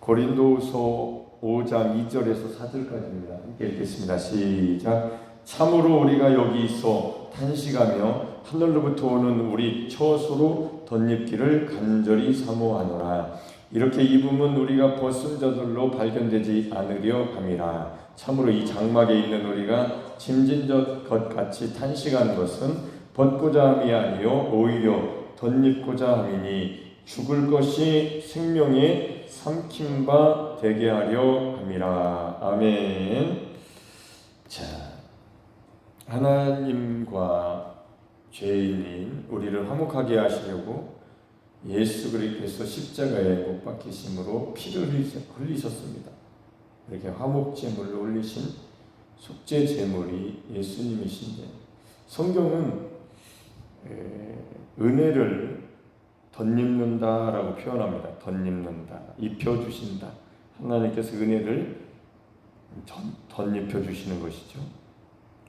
고린도후서 5장 2절에서 4절까지입니다. 함께 읽겠습니다. 시작. 참으로 우리가 여기 있어 탄식하며 하늘로부터 오는 우리 처소로 덧입기를 간절히 사모하노라. 이렇게 입으면 우리가 벗은 자들로 발견되지 않으려 함이라. 참으로 이 장막에 있는 우리가 짐진 것 같이 탄식하는 것은 벗고자 함이 아니요 오히려 덧입고자 함이니 죽을 것이 생명에 삼킨 바 되게 하려 함이라. 아멘. 자, 하나님과 죄인인 우리를 화목하게 하시려고 예수 그리스도께서 십자가에 못 박히심으로 피를 흘리셨습니다. 이렇게 화목제물로 올리신 속죄제물이 예수님이신데, 성경은 은혜를 덧입는다라고 표현합니다. 덧입는다, 입혀주신다. 하나님께서 은혜를 덧입혀주시는 것이죠.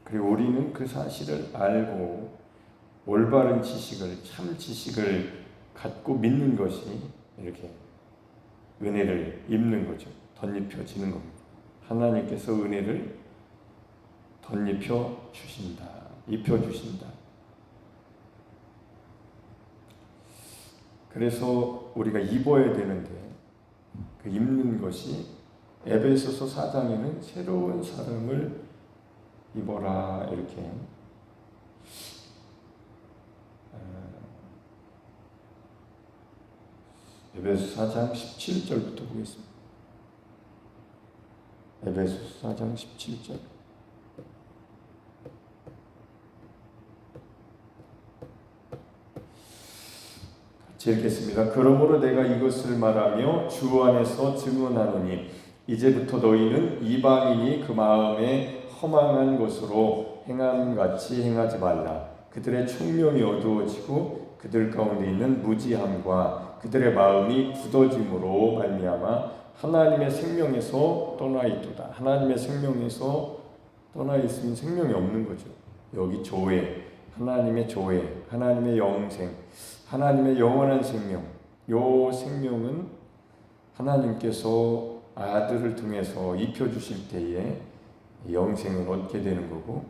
그리고 우리는 그 사실을 알고 올바른 지식을, 참 지식을 갖고 믿는 것이 이렇게 은혜를 입는 거죠. 덧입혀지는 겁니다. 하나님께서 은혜를 덧입혀 주신다, 입혀주신다. 그래서 우리가 입어야 되는데 그 입는 것이 에베소서 4장에는 새로운 사람을 입어라 이렇게 에베소 4장 17절부터 보겠습니다. 에베소 4장 17절. 같이 읽겠습니다. 그러므로 내가 이것을 말하며 주 안에서 증언하노니 이제부터 너희는 이방인이 그 마음에 허망한 것으로 행함같이 행하지 말라. 그들의 총명이 어두워지고 그들 가운데 있는 무지함과 그들의 마음이 굳어짐으로 말미암아 하나님의 생명에서 떠나 있도다. 하나님의 생명에서 떠나 있으면 생명이 없는 거죠. 여기 조회, 하나님의 조회, 하나님의 영생, 하나님의 영원한 생명. 요 생명은 하나님께서 아들을 통해서 입혀주실 때에 영생을 얻게 되는 거고,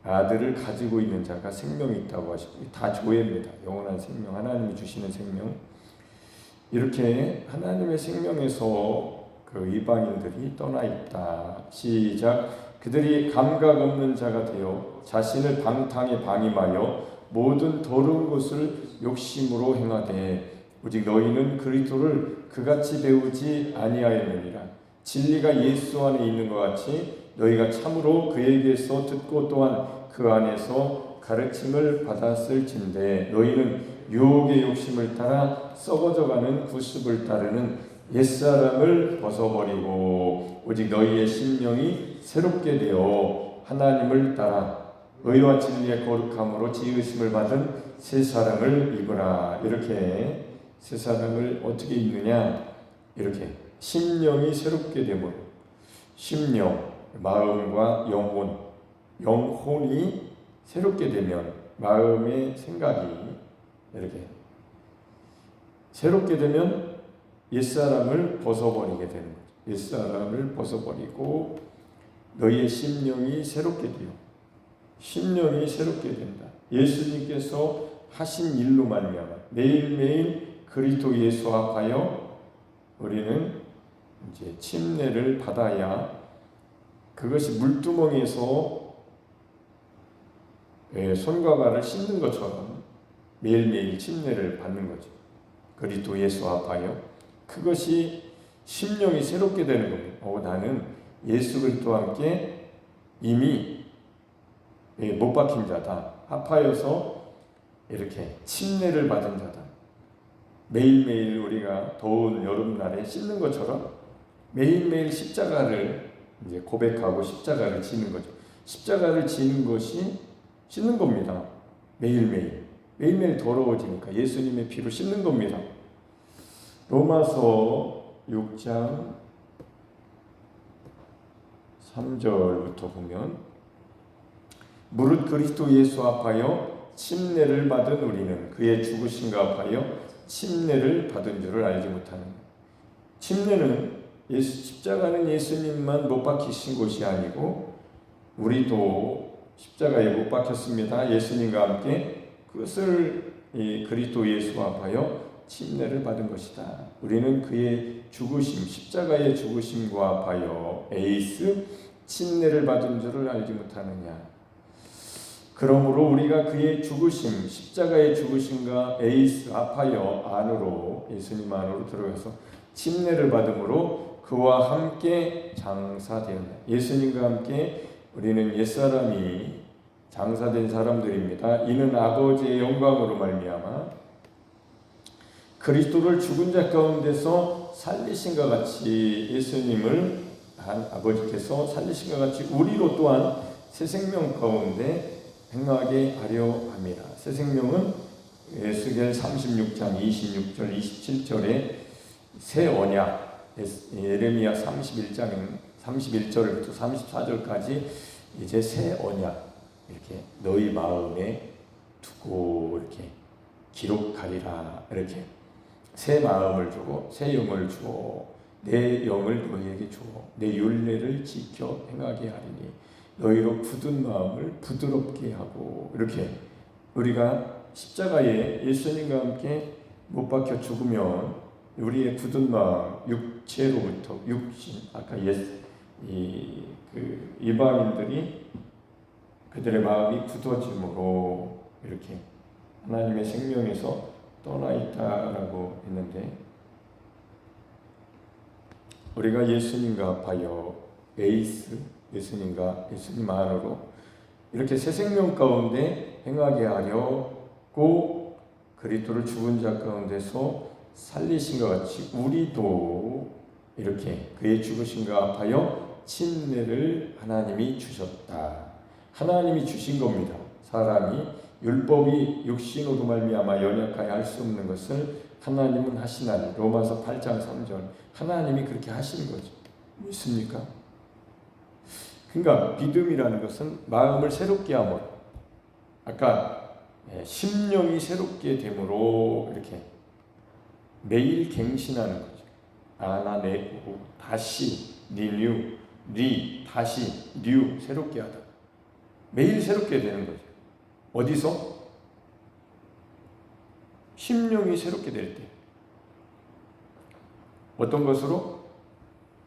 아들을 가지고 있는 자가 생명이 있다고 하시고, 다 조회입니다. 영원한 생명, 하나님이 주시는 생명. 이렇게 하나님의 생명에서 그 이방인들이 떠나 있다. 시작. 그들이 감각 없는 자가 되어 자신을 방탕에 방임하여 모든 더러운 것을 욕심으로 행하되 오직 너희는 그리스도를 그같이 배우지 아니하였느니라. 진리가 예수 안에 있는 것 같이 너희가 참으로 그에게서 듣고 또한 그 안에서 가르침을 받았을진대 너희는 유혹의 욕심을 따라 썩어져가는 구습을 따르는 옛사람을 벗어버리고 오직 너희의 심령이 새롭게 되어 하나님을 따라 의와 진리의 거룩함으로 지으심을 받은 새 사람을 입으라. 이렇게 새 사람을 어떻게 입느냐? 이렇게 심령이 새롭게 되므로, 심령, 마음과 영혼, 영혼이 새롭게 되면 마음의 생각이 이렇게 새롭게 되면 옛사람을 벗어버리게 되는 거죠. 옛사람을 벗어버리고 너희의 심령이 새롭게 되어, 심령이 새롭게 된다. 예수님께서 하신 일로 말미암아 매일매일 그리스도 예수 앞하여 우리는 이제 침례를 받아야, 그것이 물두멍에서 손과 발을 씻는 것처럼 매일매일 침례를 받는 거죠. 그리스도 예수 앞하여 그것이 심령이 새롭게 되는 겁니다. 나는 예수 그리스도와 함께 이미 못 박힌 자다. 합하여서 이렇게 침례를 받은 자다. 매일매일 우리가 더운 여름날에 씻는 것처럼 매일매일 십자가를 이제 고백하고 십자가를 지는 거죠. 십자가를 지는 것이 씻는 겁니다. 매일매일. 매일매일 더러워지니까 예수님의 피로 씻는 겁니다. 로마서 6장 3절부터 보면 무릇 그리스도 예수 앞하여 침례를 받은 우리는 그의 죽으심과 합하여 침례를 받은 줄을 알지 못하는. 침례는 십자가는 예수님만 못 박히신 곳이 아니고 우리도 십자가에 못 박혔습니다. 예수님과 함께 그것을 그리스도 예수와 합하여 침례를 받은 것이다. 우리는 그의 죽으심, 십자가의 죽으심과 합하여 에이스 침례를 받은 줄을 알지 못하느냐. 그러므로 우리가 그의 죽으심, 십자가의 죽으심과 에이스 합하여 안으로, 예수님 안으로 들어가서 침례를 받음으로 그와 함께 장사되었다. 예수님과 함께 우리는 옛사람이 장사된 사람들입니다. 이는 아버지의 영광으로 말미암아 그리스도를 죽은 자 가운데서 살리신과 같이, 예수님을 아버지께서 살리신과 같이 우리로 또한 새 생명 가운데 행하게 하려 함이라. 새 생명은 에스겔 36장 26절 27절에 새 언약, 예레미야 31장 31절부터 34절까지 이제 새 언약 이렇게 너희 마음에 두고 이렇게 기록하리라. 이렇게 새 마음을 주고 새 영을 주어 내 영을 너희에게 주어 내 율례를 지켜 행하게 하리니 너희로 굳은 마음을 부드럽게 하고, 이렇게 우리가 십자가에 예수님과 함께 못 박혀 죽으면 우리의 굳은 마음, 육체로부터 육신, 아까 이방인들이 그들의 마음이 굳어짐으로 이렇게 하나님의 생명에서 떠나 있다라고 했는데, 우리가 예수님과 합하여 에이스, 예수님 안으로 이렇게 새 생명 가운데 행하게 하려고 그리스도를 죽은 자 가운데서 살리신 것 같이 우리도 이렇게 그의 죽으심과 합하여 침례를 하나님이 주셨다. 하나님이 주신 겁니다. 사람이 율법이 육신으로 말미암아 연약하여 할 수 없는 것을 하나님은 하시나니, 로마서 8장 3절 하나님이 그렇게 하신 거죠. 믿습니까? 그러니까 믿음이라는 것은 마음을 새롭게 함으로, 아까 심령이 새롭게 됨으로 이렇게 매일 갱신하는 거죠. 아나네고 다시 리뉴, 다시 뉴, 새롭게 하다. 매일 새롭게 되는 거죠. 어디서? 심령이 새롭게 될 때. 어떤 것으로?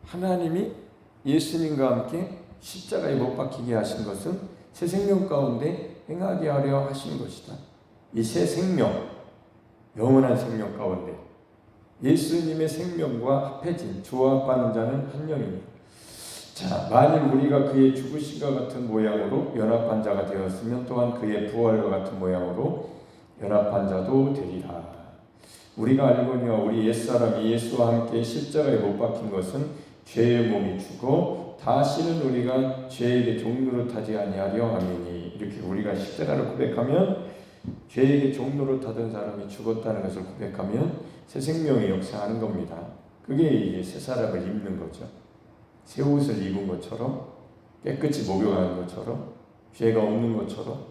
하나님이 예수님과 함께 십자가에 못 박히게 하신 것은 새 생명 가운데 행하게 하려 하신 것이다. 이 새 생명, 영원한 생명 가운데 예수님의 생명과 합해진 조합하는 자는 한 영입니다. 자, 만일 우리가 그의 죽으심과 같은 모양으로 연합한 자가 되었으면 또한 그의 부활과 같은 모양으로 연합한 자도 되리라. 우리가 알거니와 우리 옛사람이 예수와 함께 십자가에 못 박힌 것은 죄의 몸이 죽어 다시는 우리가 죄에게 종노릇하지 아니하려 함이니, 이렇게 우리가 십자가를 고백하면, 죄에게 종노릇하던 사람이 죽었다는 것을 고백하면 새 생명이 역사하는 겁니다. 그게 이제 새 사람을 입는 거죠. 새 옷을 입은 것처럼, 깨끗이 목욕하는 것처럼, 죄가 없는 것처럼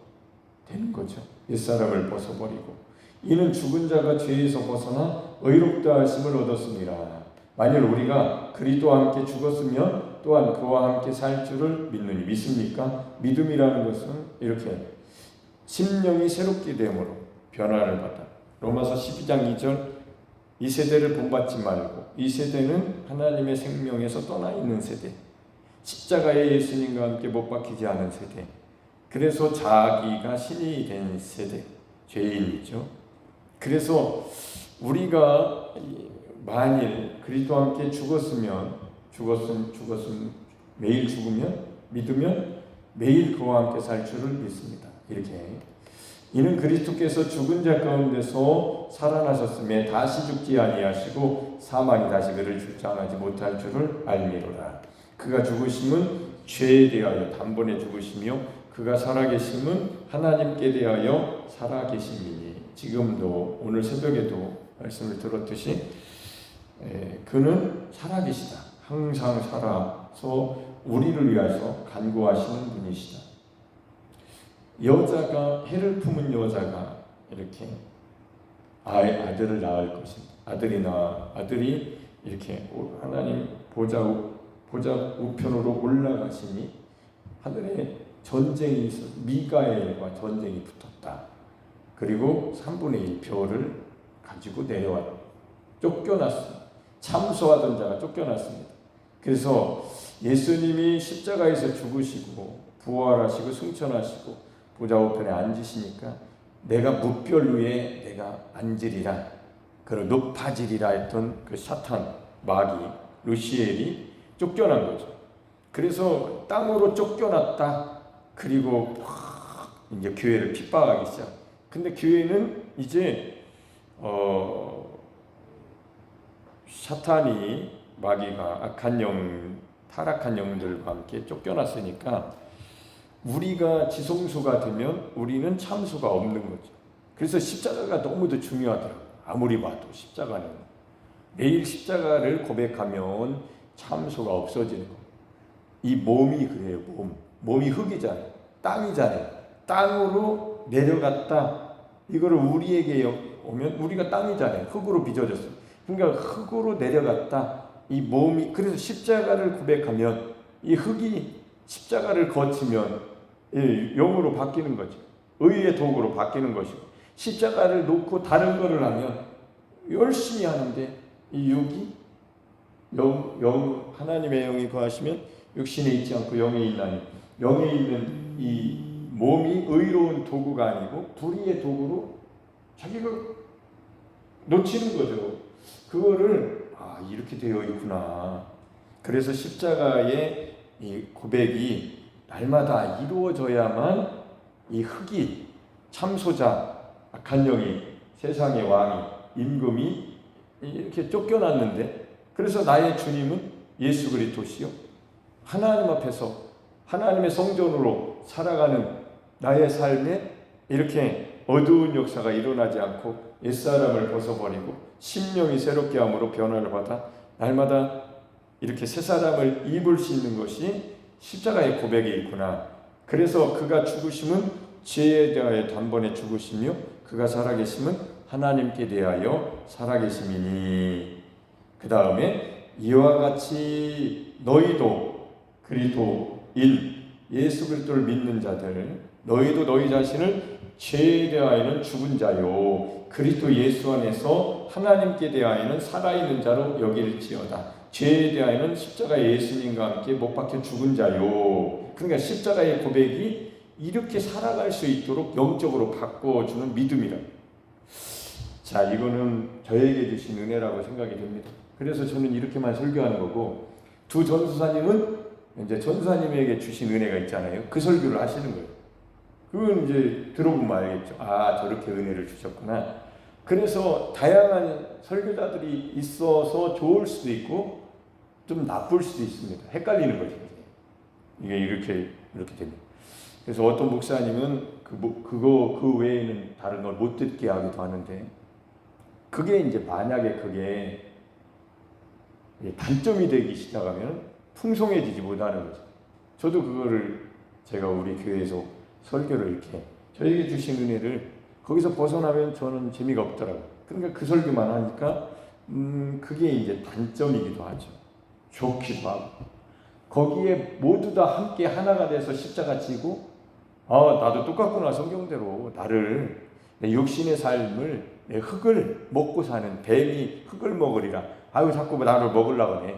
되는 거죠. 옛사람을 벗어버리고, 이는 죽은 자가 죄에서 벗어나 의롭다 하심을 얻었습니다. 만일 우리가 그리스도와 함께 죽었으면 또한 그와 함께 살 줄을 믿느니. 믿습니까? 믿음이라는 것은 이렇게 심령이 새롭게 되므로 변화를 받아. 로마서 12장 2절 이 세대를 본받지 말고, 이 세대는 하나님의 생명에서 떠나 있는 세대, 십자가에 예수님과 함께 못 박히지 않은 세대, 그래서 자기가 신이 된 세대, 죄인이죠. 그래서 우리가 만일 그리스도와 함께 죽었으면 매일 죽으면, 믿으면 매일 그와 함께 살 줄을 믿습니다. 이렇게 이는 그리스도께서 죽은 자 가운데서 살아나셨음에 다시 죽지 아니하시고 사망이 다시 그를 주장하지 못할 줄을 알미로라. 그가 죽으심은 죄에 대하여 단번에 죽으시며 그가 살아계심은 하나님께 대하여 살아계심이니. 지금도 오늘 새벽에도 말씀을 들었듯이 그는 살아계시다. 항상 살아서 우리를 위해서 간구하시는 분이시다. 여자가, 해를 품은 여자가 이렇게 아들을 낳을 것입니다. 아들이 이렇게 하나님 보좌 우편으로 올라가시니 하늘에 전쟁이 있어 미가엘과 전쟁이 붙었다. 그리고 3분의 1표를 가지고 내려와 쫓겨났습니다. 참소하던 자가 쫓겨났습니다. 그래서 예수님이 십자가에서 죽으시고 부활하시고 승천하시고 보좌 우편에 앉으시니까 내가 무별 위에 내가 앉으리라, 그리고 높아지리라 했던 그 사탄 마귀 루시엘이 쫓겨난 거죠. 그래서 땅으로 쫓겨났다. 그리고 이제 교회를 핍박하기 시작. 근데 교회는 이제 사탄이 마귀가 악한 영 타락한 영들과 함께 쫓겨났으니까 우리가 지성소가 되면 우리는 참소가 없는 거죠. 그래서 십자가가 너무도 중요하더라고요. 아무리 봐도 십자가는 매일 십자가를 고백하면 참소가 없어지는 거예요. 이 몸이 그래요. 몸이 흙이잖아요. 땅이잖아요. 땅으로 내려갔다. 이거를 우리에게 오면 우리가 땅이잖아요. 흙으로 빚어졌어요. 그러니까 흙으로 내려갔다. 이 몸이, 그래서 십자가를 고백하면 이 흙이 십자가를 거치면 영으로 바뀌는 거죠. 의의 도구로 바뀌는 것이고, 십자가를 놓고 다른 거를 하면 열심히 하는데 이 육이 하나님의 영이 거하시면 육신에 있지 않고 영에 있나니, 영에 있는 이 몸이 의로운 도구가 아니고 불의의 도구로 자기가 놓치는 거죠. 그거를 이렇게 되어 있구나. 그래서 십자가의 이 고백이 날마다 이루어져야만 이 흙이 참소자 악한 영이 세상의 왕이 임금이 이렇게 쫓겨났는데, 그래서 나의 주님은 예수 그리스도시요 하나님 앞에서 하나님의 성전으로 살아가는 나의 삶에 이렇게 어두운 역사가 일어나지 않고 옛사람을 벗어버리고 심령이 새롭게 함으로 변화를 받아 날마다 이렇게 새 사람을 입을 수 있는 것이 십자가의 고백이 있구나. 그래서 그가 죽으심은 죄에 대하여 단번에 죽으시며 그가 살아계심은 하나님께 대하여 살아계심이니, 그 다음에 이와 같이 너희도 그리스도인 예수 그리스도를 믿는 자들, 너희도 너희 자신을 죄에 대하여는 죽은 자요 그리스도 예수 안에서 하나님께 대하여는 살아있는 자로 여길지어다. 죄에 대하여는 십자가 예수님과 함께 못 박혀 죽은 자요. 그러니까 십자가의 고백이 이렇게 살아갈 수 있도록 영적으로 바꿔주는 믿음이라. 자, 이거는 저에게 주신 은혜라고 생각이 됩니다. 그래서 저는 이렇게만 설교하는 거고, 두 전수사님은 이제 전수사님에게 주신 은혜가 있잖아요. 그 설교를 하시는 거예요. 그건 이제 들어보면 알겠죠. 저렇게 은혜를 주셨구나. 그래서 다양한 설교자들이 있어서 좋을 수도 있고 좀 나쁠 수도 있습니다. 헷갈리는 거죠. 이게 이렇게 됩니다. 그래서 어떤 목사님은 그 외에는 다른 걸 못 듣게 하기도 하는데, 그게 이제 만약에 그게 단점이 되기 시작하면 풍성해지지 못하는 거죠. 저도 그거를 제가 우리 교회에서 설교를 이렇게 저에게 주신 은혜를 거기서 벗어나면 저는 재미가 없더라고요. 그러니까 그 설교만 하니까 그게 이제 단점이기도 하죠. 좋기도 하고, 거기에 모두 다 함께 하나가 돼서 십자가 지고 나도 똑같구나. 성경대로 나를 내 육신의 삶을 내 흙을 먹고 사는 뱀이 흙을 먹으리라. 자꾸 나를 먹으려고 하네.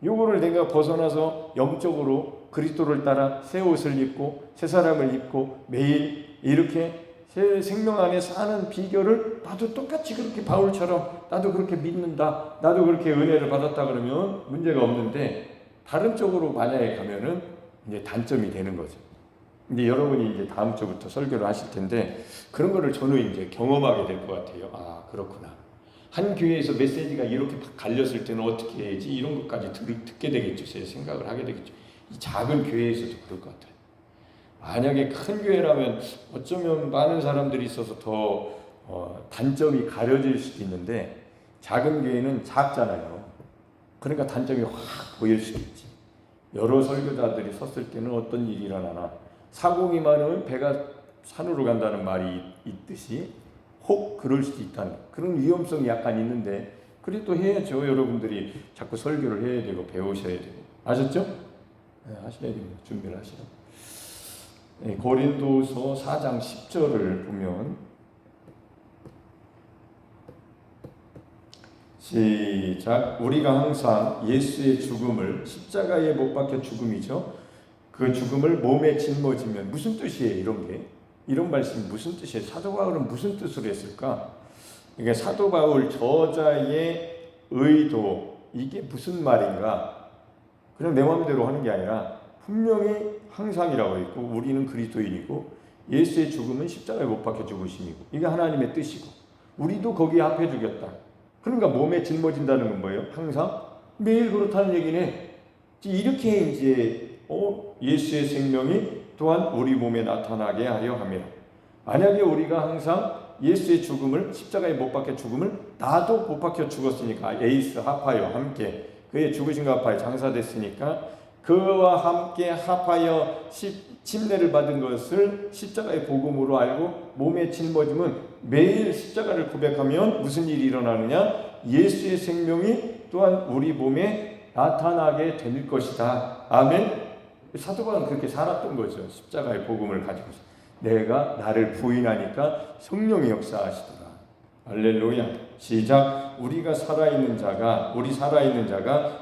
요거를 내가 벗어나서 영적으로 그리스도를 따라 새 옷을 입고 새 사람을 입고 매일 이렇게 새 생명 안에 사는 비결을 나도 똑같이 그렇게 바울처럼 나도 그렇게 믿는다, 나도 그렇게 은혜를 받았다 그러면 문제가 없는데, 다른 쪽으로 만약에 가면은 이제 단점이 되는 거죠. 근데 여러분이 이제 다음 주부터 설교를 하실 텐데 그런 거를 저는 이제 경험하게 될 것 같아요. 그렇구나. 한 교회에서 메시지가 이렇게 갈렸을 때는 어떻게 해야지, 이런 것까지 듣게 되겠죠. 제 생각을 하게 되겠죠. 이 작은 교회에서도 그럴 것 같아요. 만약에 큰 교회라면 어쩌면 많은 사람들이 있어서 더 단점이 가려질 수도 있는데, 작은 교회는 작잖아요. 그러니까 단점이 확 보일 수도 있지. 여러 설교자들이 섰을 때는 어떤 일이 일어나나, 사공이 많으면 배가 산으로 간다는 말이 있듯이 혹 그럴 수도 있다는 그런 위험성이 약간 있는데, 그리고 또 해야죠. 여러분들이 자꾸 설교를 해야 되고 배우셔야 되고. 아셨죠? 네, 하셔야 됩니다. 준비를 하시라고. 네, 고린도서 4장 10절을 보면 시작. 우리가 항상 예수의 죽음을, 십자가에 못 박혀 죽음이죠. 그 죽음을 몸에 짊어지면, 무슨 뜻이에요? 이런 게, 이런 말씀이 무슨 뜻이에요? 사도 바울은 무슨 뜻으로 했을까? 그러니까 사도 바울 저자의 의도, 이게 무슨 말인가? 그냥 내 마음대로 하는 게 아니라 분명히 항상이라고 있고, 우리는 그리스도인이고 예수의 죽음은 십자가에 못 박혀 죽으심이고, 이게 하나님의 뜻이고, 우리도 거기에 합해 주겠다. 그러니까 몸에 짊어진다는 건 뭐예요? 항상 매일 그렇다는 얘기네. 이렇게 이제 예수의 생명이 또한 우리 몸에 나타나게 하려 함이라. 만약에 우리가 항상 예수의 죽음을, 십자가에 못 박혀 죽음을, 나도 못 박혀 죽었으니까, 에이스 합하여 함께 그의 죽으신과 합하여 장사됐으니까 그와 함께 합하여 침례를 받은 것을 십자가의 복음으로 알고 몸에 짊어지면 매일 십자가를 고백하면 무슨 일이 일어나느냐? 예수의 생명이 또한 우리 몸에 나타나게 될 것이다. 아멘. 사도 바울은 그렇게 살았던 거죠. 십자가의 복음을 가지고서. 내가 나를 부인하니까 성령이 역사하시더라. 할렐루야. 시작. 우리 살아있는 자가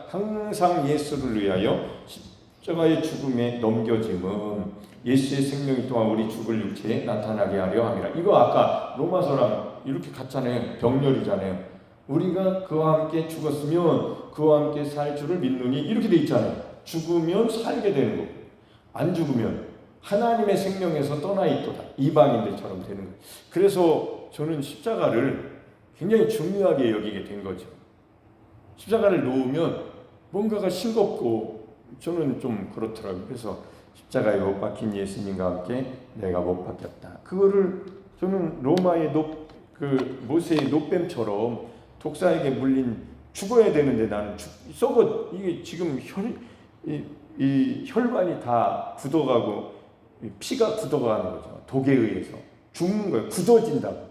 항상 예수를 위하여 십자가의 죽음에 넘겨짐은 예수의 생명이 또한 우리 죽을 육체에 나타나게 하려 함이라. 이거 아까 로마서랑 이렇게 같잖아요. 병렬이잖아요. 우리가 그와 함께 죽었으면 그와 함께 살 줄을 믿느니, 이렇게 돼 있잖아요. 죽으면 살게 되는 거고, 안 죽으면 하나님의 생명에서 떠나 있도다. 이방인들처럼 되는 거예요. 그래서 저는 십자가를 굉장히 중요하게 여기게 된 거죠. 십자가를 놓으면 뭔가가 싱겁고 저는 좀 그렇더라고요. 그래서 십자가에 못 박힌 예수님과 함께 내가 못 박혔다. 그거를 저는 로마의 모세의 노뱀처럼 독사에게 물린, 죽어야 되는데 나는 썩어, 이게 지금 이 혈관이 다 굳어가고 피가 굳어가는 거죠. 독에 의해서 죽는 거예요. 굳어진다고.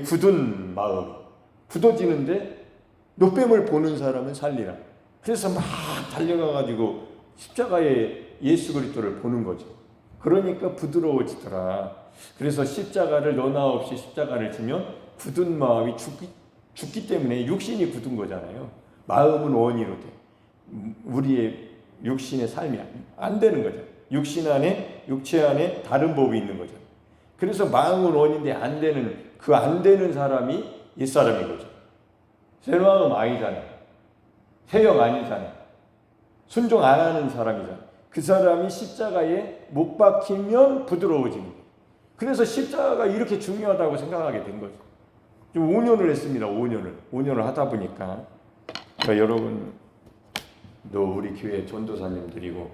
굳은 마음, 굳어지는데 노뱀을 보는 사람은 살리라. 그래서 막 달려가가지고 십자가에 예수 그리스도를 보는 거죠. 그러니까 부드러워지더라. 그래서 십자가를 너나 없이 십자가를 지면 굳은 마음이 죽기 때문에 육신이 굳은 거잖아요. 마음은 원이로 돼. 우리의 육신의 삶이 안 되는 거죠. 육체 안에 다른 법이 있는 거죠. 그래서 마음은 원인데 안 되는 사람이 옛사람인 거죠. 새 마음 아니잖아요. 새영 아니잖아요. 순종 안 하는 사람이잖아요. 그 사람이 십자가에 못 박히면 부드러워지는 거예요. 그래서 십자가가 이렇게 중요하다고 생각하게 된 거죠. 5년을 했습니다. 5년을 하다 보니까, 그러니까 여러분, 우리 교회 전도사님들이고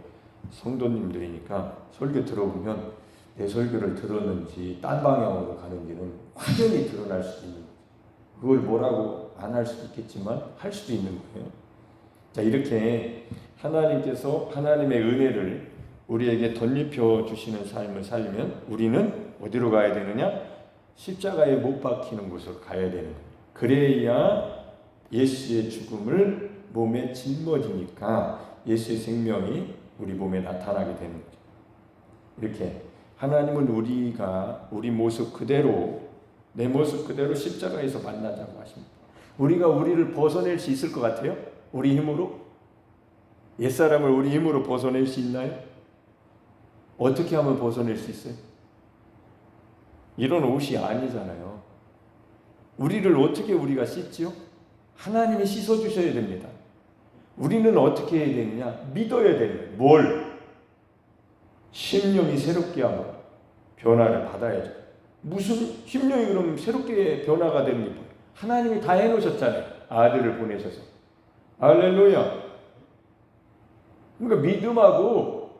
성도님들이니까 설교 들어보면 내 설교를 들었는지 딴 방향으로 가는지는 확연히 드러날 수도 있는 거죠. 그걸 뭐라고 안 할 수도 있겠지만 할 수도 있는 거예요. 자, 이렇게 하나님께서 하나님의 은혜를 우리에게 덧입혀 주시는 삶을 살면 우리는 어디로 가야 되느냐? 십자가에 못 박히는 곳으로 가야 되는 거예요. 그래야 예수의 죽음을 몸에 짊어지니까 예수의 생명이 우리 몸에 나타나게 되는 거죠. 이렇게 하나님은 우리 모습 그대로, 내 모습 그대로 십자가에서 만나자고 하십니다. 우리가 우리를 벗어낼 수 있을 것 같아요? 우리 힘으로? 옛사람을 우리 힘으로 벗어낼 수 있나요? 어떻게 하면 벗어낼 수 있어요? 이런 옷이 아니잖아요. 우리를 어떻게 우리가 씻지요? 하나님이 씻어주셔야 됩니다. 우리는 어떻게 해야 되느냐? 믿어야 되는 뭘? 심령이 새롭게 함으로 변화를 받아야죠. 무슨 심령이 그럼 새롭게 변화가 되는 게 뭐예요? 하나님이 다 해놓으셨잖아요. 아들을 보내셔서. 할렐루야. 그러니까 믿음하고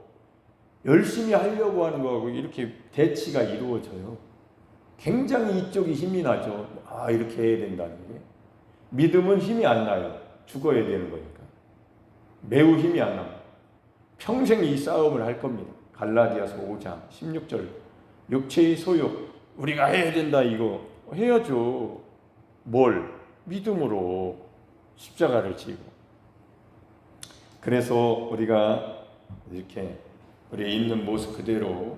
열심히 하려고 하는 거하고 이렇게 대치가 이루어져요. 굉장히 이쪽이 힘이 나죠. 이렇게 해야 된다는 게. 믿음은 힘이 안 나요. 죽어야 되는 거니까. 매우 힘이 안 나요. 평생 이 싸움을 할 겁니다. 갈라디아서 5장 16절. 육체의 소욕, 우리가 해야 된다, 이거 해야죠. 뭘? 믿음으로 십자가를 지고. 그래서 우리가 이렇게 우리 있는 모습 그대로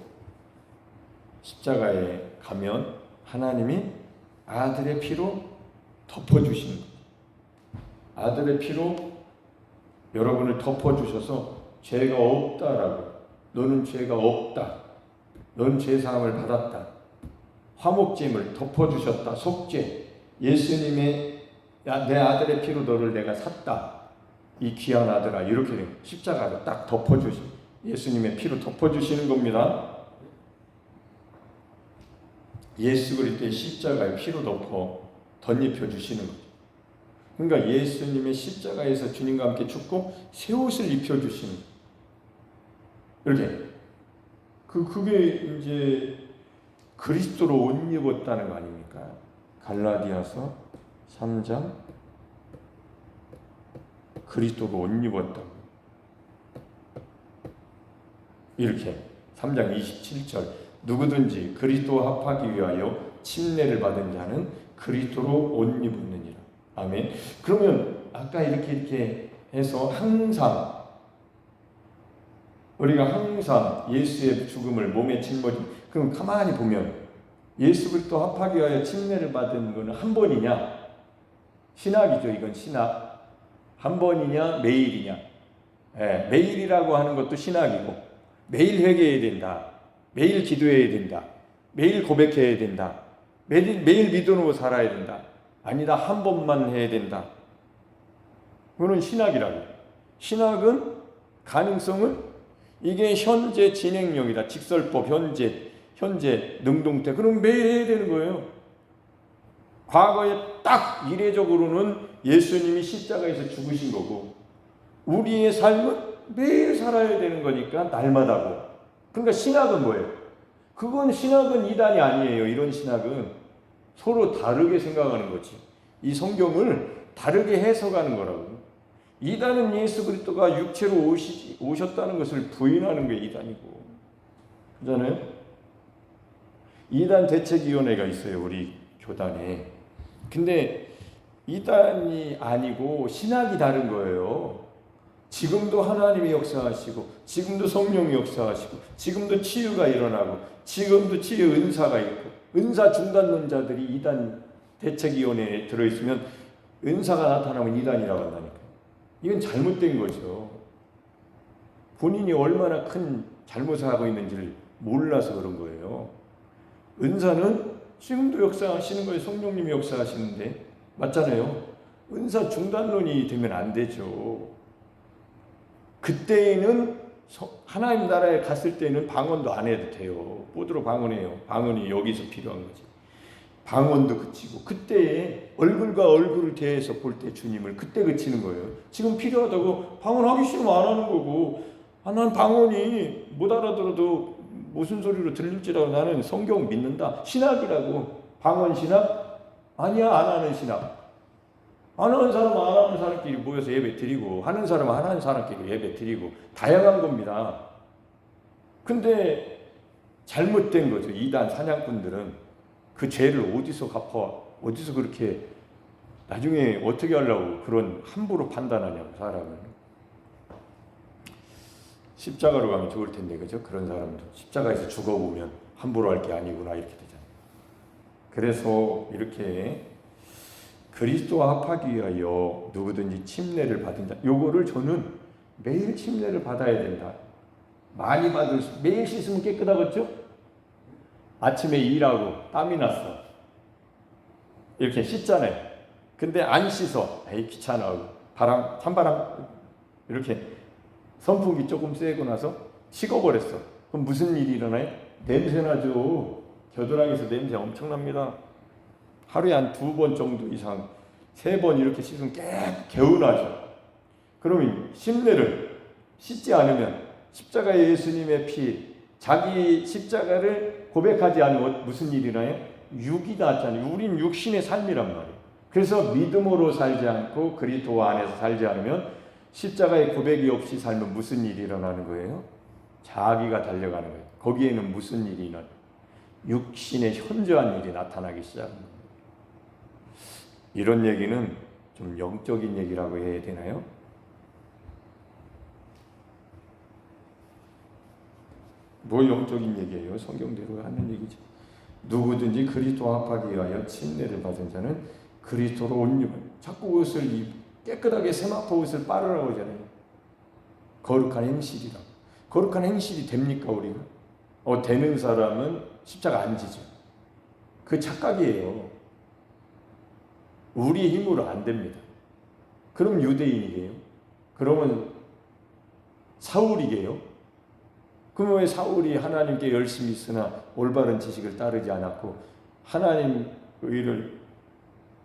십자가에 가면 하나님이 아들의 피로 덮어주시는 거예요. 아들의 피로 여러분을 덮어주셔서 죄가 없다라고, 너는 죄가 없다, 넌 죄사함을 받았다, 화목제물 덮어주셨다, 속죄, 예수님의 내 아들의 피로 너를 내가 샀다, 이 귀한 아들아, 이렇게 십자가로 딱 덮어주시, 예수님의 피로 덮어주시는 겁니다. 예수 그리스도의 십자가에 피로 덮어 덧입혀 주시는 거죠. 그러니까 예수님의 십자가에서 주님과 함께 죽고 새 옷을 입혀 주시는 거예요. 이렇게 그게 이제 그리스도로 옷 입었다는 거 아닙니까? 갈라디아서 3장 그리스도로 옷 입었다고. 이렇게 3장 27절 누구든지 그리스도와 합하기 위하여 침례를 받은 자는 그리스도로 옷 입었느니라. 아멘. 그러면 아까 이렇게 해서 항상 우리가 항상 예수의 죽음을 몸에 짊어진, 그럼 가만히 보면 예수 그리스도 합하기 위하여 침례를 받은 것은 한 번이냐? 신학이죠. 이건 신학. 한 번이냐 매일이냐? 예, 매일이라고 하는 것도 신학이고, 매일 회개해야 된다, 매일 기도해야 된다, 매일 고백해야 된다, 매일 믿음으로 살아야 된다. 아니다, 한 번만 해야 된다. 그거는 신학이라고. 신학은 가능성은 이게 현재 진행형이다. 직설법, 현재 능동태. 그럼 매일 해야 되는 거예요. 과거에 딱 이례적으로는 예수님이 십자가에서 죽으신 거고, 우리의 삶은 매일 살아야 되는 거니까 날마다고. 그러니까 신학은 뭐예요? 그건 신학은 이단이 아니에요. 이런 신학은 서로 다르게 생각하는 거지. 이 성경을 다르게 해석하는 거라고. 이단은 예수 그리스도가 육체로 오셨다는 것을 부인하는 게 이단이고. 그잖아요? 이단 대책위원회가 있어요. 우리 교단에. 근데 이단이 아니고 신학이 다른 거예요. 지금도 하나님이 역사하시고, 지금도 성령이 역사하시고, 지금도 치유가 일어나고, 지금도 치유 은사가 있고, 은사 중단론자들이 이단 대책위원회에 들어있으면 은사가 나타나면 이단이라고 한다니까. 이건 잘못된 거죠. 본인이 얼마나 큰 잘못을 하고 있는지를 몰라서 그런 거예요. 은사는 지금도 역사하시는 거예요. 성령님이 역사하시는데. 맞잖아요. 은사 중단론이 되면 안 되죠. 그때에는 하나님 나라에 갔을 때는 방언도 안 해도 돼요. 뽀드로 방언해요. 방언이 여기서 필요한 거지. 방언도 그치고, 그때에 얼굴과 얼굴을 대해서 볼 때 주님을 그때 그치는 거예요. 지금 필요하다고 방언하기 싫으면 안 하는 거고, 난 방언이 못 알아들어도 무슨 소리로 들릴지라도 나는 성경 믿는다. 신학이라고. 방언 신학? 아니야, 안 하는 신학. 안 하는 사람은 안 하는 사람끼리 모여서 예배 드리고, 하는 사람은 안 하는 사람끼리 예배 드리고, 다양한 겁니다. 근데 잘못된 거죠. 이단 사냥꾼들은 그 죄를 어디서 갚아, 어디서 그렇게 나중에 어떻게 하려고 그런 함부로 판단하냐고, 사람을. 십자가로 가면 좋을 텐데, 그죠? 그런 사람도 십자가에서 죽어보면 함부로 할 게 아니구나, 이렇게 되잖아요. 그래서 이렇게 그리스도와 합하기 위하여 누구든지 침례를 받은 자, 요거를 저는 매일 침례를 받아야 된다. 많이 받을 수, 매일 씻으면 깨끗하겠죠? 아침에 일하고 땀이 났어. 이렇게 씻잖아요. 근데 안 씻어. 에이, 귀찮아. 찬바람, 이렇게 선풍기 조금 쐬고 나서 식어버렸어. 그럼 무슨 일이 일어나요? 냄새 나죠. 겨드랑이에서 냄새 엄청납니다. 하루에 한 2번 정도 이상, 3번 이렇게 씻으면 개운하죠. 그러면 침례를 씻지 않으면 십자가의 예수님의 피, 자기 십자가를 고백하지 않으면 무슨 일이 나요? 육이 낫잖아요. 우린 육신의 삶이란 말이에요. 그래서 믿음으로 살지 않고 그리스도 안에서 살지 않으면, 십자가의 고백이 없이 살면 무슨 일이 일어나는 거예요? 자기가 달려가는 거예요. 거기에는 무슨 일이 일어나요? 육신의 현저한 일이 나타나기 시작합니다. 이런 얘기는 좀 영적인 얘기라고 해야 되나요? 뭐 영적인 얘기예요? 성경대로 하는 얘기죠. 누구든지 그리스도 합하기 위하여 침례를 받은 자는 그리스도로 옷 입은, 자꾸 옷을 깨끗하게 세마포 옷을 빨으라고 하잖아요. 거룩한 행실이라. 거룩한 행실이 됩니까 우리가? 되는 사람은 십자가 안 지죠. 그 착각이에요. 우리의 힘으로 안 됩니다. 그럼 유대인이게요? 그러면 사울이게요? 그럼 왜 사울이 하나님께 열심히 있으나 올바른 지식을 따르지 않았고 하나님 의를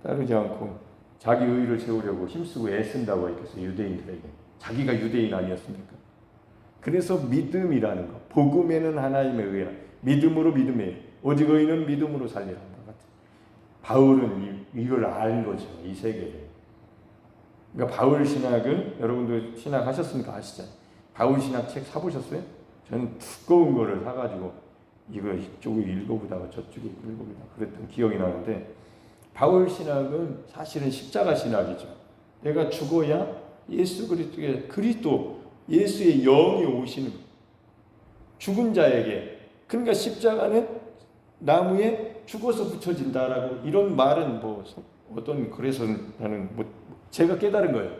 따르지 않고 자기 의를 세우려고 힘쓰고 애쓴다고 했겠어요. 유대인들에게. 자기가 유대인 아니었습니까? 그래서 믿음이라는 것, 복음에는 하나님의 의라, 믿음으로 믿음에 오직 의인은 믿음으로 살리라. 바울은 이걸 알 거죠. 이 세계를. 그러니까 바울 신학은 여러분도 신학 하셨으니까 아시잖아요. 바울 신학 책 사보셨어요? 저는 두꺼운 거를 사가지고 이거 이쪽을 읽어보다가 저쪽에 읽어보다가 그랬던 기억이 나는데, 바울 신학은 사실은 십자가 신학이죠. 내가 죽어야 예수 그리스도 예수의 영이 오시는 거예요. 죽은 자에게. 그러니까 십자가는 나무에 죽어서 붙여진다라고, 이런 말은 뭐 어떤, 그래서 나는 뭐 제가 깨달은 거예요.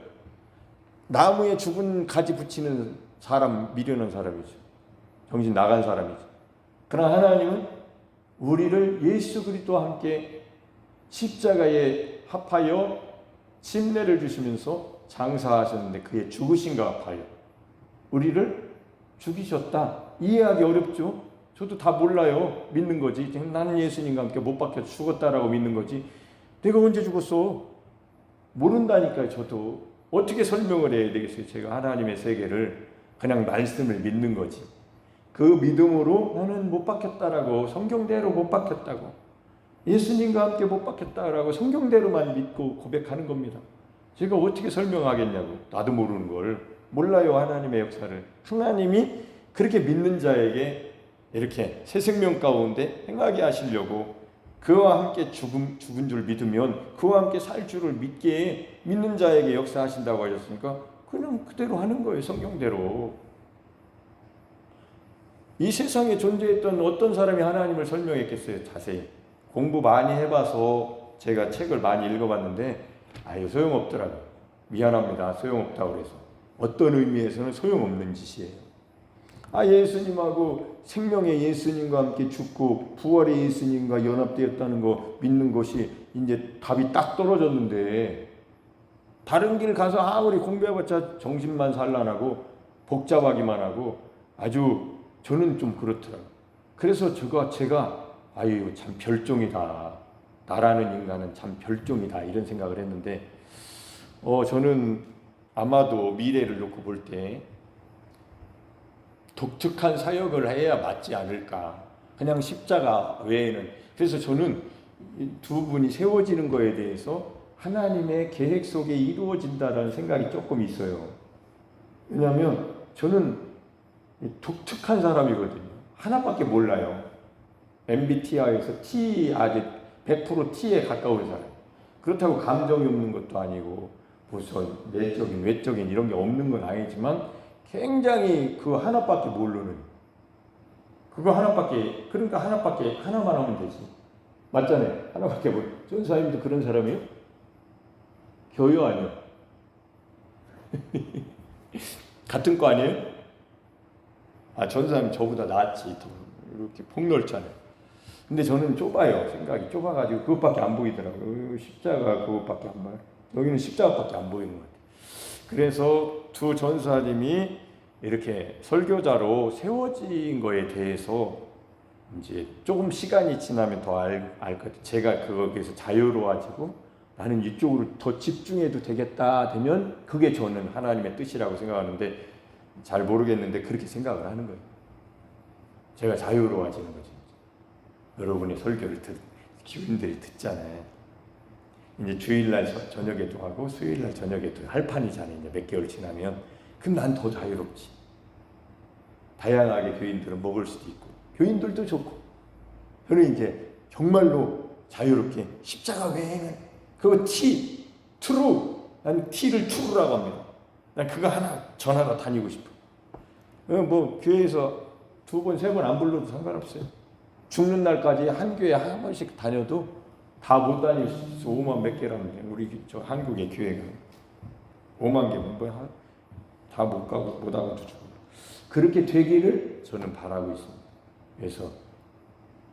나무에 죽은 가지 붙이는 사람, 미련한 사람이죠. 정신 나간 사람이죠. 그러나 하나님은 우리를 예수 그리스도와 함께 십자가에 합하여 침례를 주시면서 장사하셨는데 그의 죽으심과 합하여 우리를 죽이셨다. 이해하기 어렵죠? 저도 다 몰라요. 믿는 거지. 나는 예수님과 함께 못 박혀 죽었다라고 믿는 거지. 내가 언제 죽었어? 모른다니까요. 저도. 어떻게 설명을 해야 되겠어요? 제가 하나님의 세계를 그냥 말씀을 믿는 거지. 그 믿음으로 나는 못 박혔다라고, 성경대로 못 박혔다고, 예수님과 함께 못 박혔다라고 성경대로만 믿고 고백하는 겁니다. 제가 어떻게 설명하겠냐고. 나도 모르는 걸. 몰라요. 하나님의 역사를. 하나님이 그렇게 믿는 자에게 이렇게 새 생명 가운데 행하게 하시려고, 그와 함께 죽은 줄 믿으면 그와 함께 살 줄을 믿는 자에게 역사하신다고 하셨으니까 그냥 그대로 하는 거예요. 성경대로. 이 세상에 존재했던 어떤 사람이 하나님을 설명했겠어요? 자세히 공부 많이 해봐서 제가 책을 많이 읽어봤는데 아유 소용없더라고요. 미안합니다. 소용없다고 그래서. 어떤 의미에서는 소용없는 짓이에요. 예수님하고 생명의 예수님과 함께 죽고 부활의 예수님과 연합되었다는 거 믿는 것이 이제 답이 딱 떨어졌는데, 다른 길 가서 아무리 공부해봤자 정신만 산란하고 복잡하기만 하고, 아주 저는 좀 그렇더라고요. 그래서 제가 아유 참 별종이다. 나라는 인간은 참 별종이다. 이런 생각을 했는데 저는 아마도 미래를 놓고 볼 때 독특한 사역을 해야 맞지 않을까. 그냥 십자가 외에는. 그래서 저는 두 분이 세워지는 거에 대해서 하나님의 계획 속에 이루어진다라는 생각이 조금 있어요. 왜냐하면 저는 독특한 사람이거든요. 하나밖에 몰라요. MBTI에서 T, 아주 100% T에 가까운 사람. 그렇다고 감정이 없는 것도 아니고 무슨 내적인 외적인 이런 게 없는 건 아니지만 굉장히 그 하나밖에 모르는, 그거 하나밖에, 그러니까 하나만 하면 되지. 맞잖아요. 하나밖에 모르는. 전사님도 그런 사람이에요? 교요 아니에요? 같은 거 아니에요? 전사님 저보다 낫지. 더 이렇게 폭넓잖아요. 근데 저는 좁아요. 생각이 좁아가지고 그것밖에 안 보이더라고요. 십자가 그것밖에 안 보여요. 여기는 십자가밖에 안 보이는 것 같아요. 그래서 두 전사님이 이렇게 설교자로 세워진 거에 대해서 이제 조금 시간이 지나면 더 알 것 같아요. 제가 거기에서 자유로워지고 나는 이쪽으로 더 집중해도 되겠다 되면 그게 저는 하나님의 뜻이라고 생각하는데, 잘 모르겠는데 그렇게 생각을 하는 거예요. 제가 자유로워지는 거죠. 여러분의 설교를 교인들이 듣잖아요. 이제 주일날 저녁에도 하고 수요일날 저녁에도 할 판이잖아요. 이제 몇 개월 지나면. 그럼 난 더 자유롭지. 다양하게 교인들은 먹을 수도 있고 교인들도 좋고. 저는 이제 정말로 자유롭게 십자가 외에는 그거 트루. 난 T를 트루라고 합니다. 난 그거 하나 전하러 다니고 싶어. 뭐 교회에서 2번, 3번 안 불러도 상관없어요. 죽는 날까지 한 교회 한 번씩 다녀도 다 못 다닐 수 있어. 5만 몇 개라는데 우리 저 한국의 교회가 5만 개면 뭐 다 못 가고 못 하고도 죽어. 그렇게 되기를 저는 바라고 있습니다. 그래서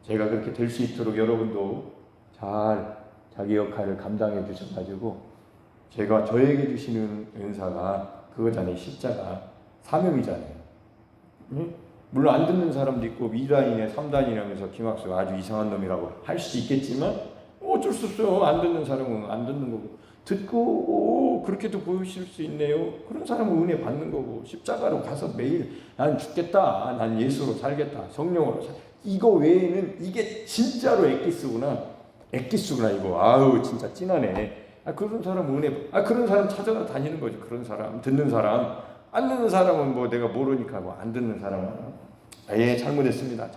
제가 그렇게 될 수 있도록 여러분도 잘 자기 역할을 감당해 주셔가지고 제가 저에게 주시는 은사가 그거잖아요. 십자가 사명이잖아요. 응? 물론 안 듣는 사람도 있고 2단이네 3단이라면서 김학수가 아주 이상한 놈이라고 할 수도 있겠지만 어쩔 수 없어요. 안 듣는 사람은 안 듣는 거고 듣고 그렇게도 보실 수 있네요. 그런 사람은 은혜 받는 거고 십자가로 가서 매일 난 죽겠다. 난 예수로 살겠다. 성령으로 이거 외에는 이게 진짜로 엑기스구나 이거. 아우 진짜 찐하네. 그런 사람 은혜 그런 사람 찾아가 다니는 거지. 그런 사람 듣는 사람 안 듣는 사람은 뭐 내가 모르니까 뭐 안 듣는 사람은 예 잘못했습니다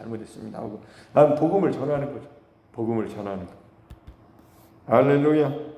하고 난 복음을 전하는 거죠. 복음을 전하는 거. 할렐루야.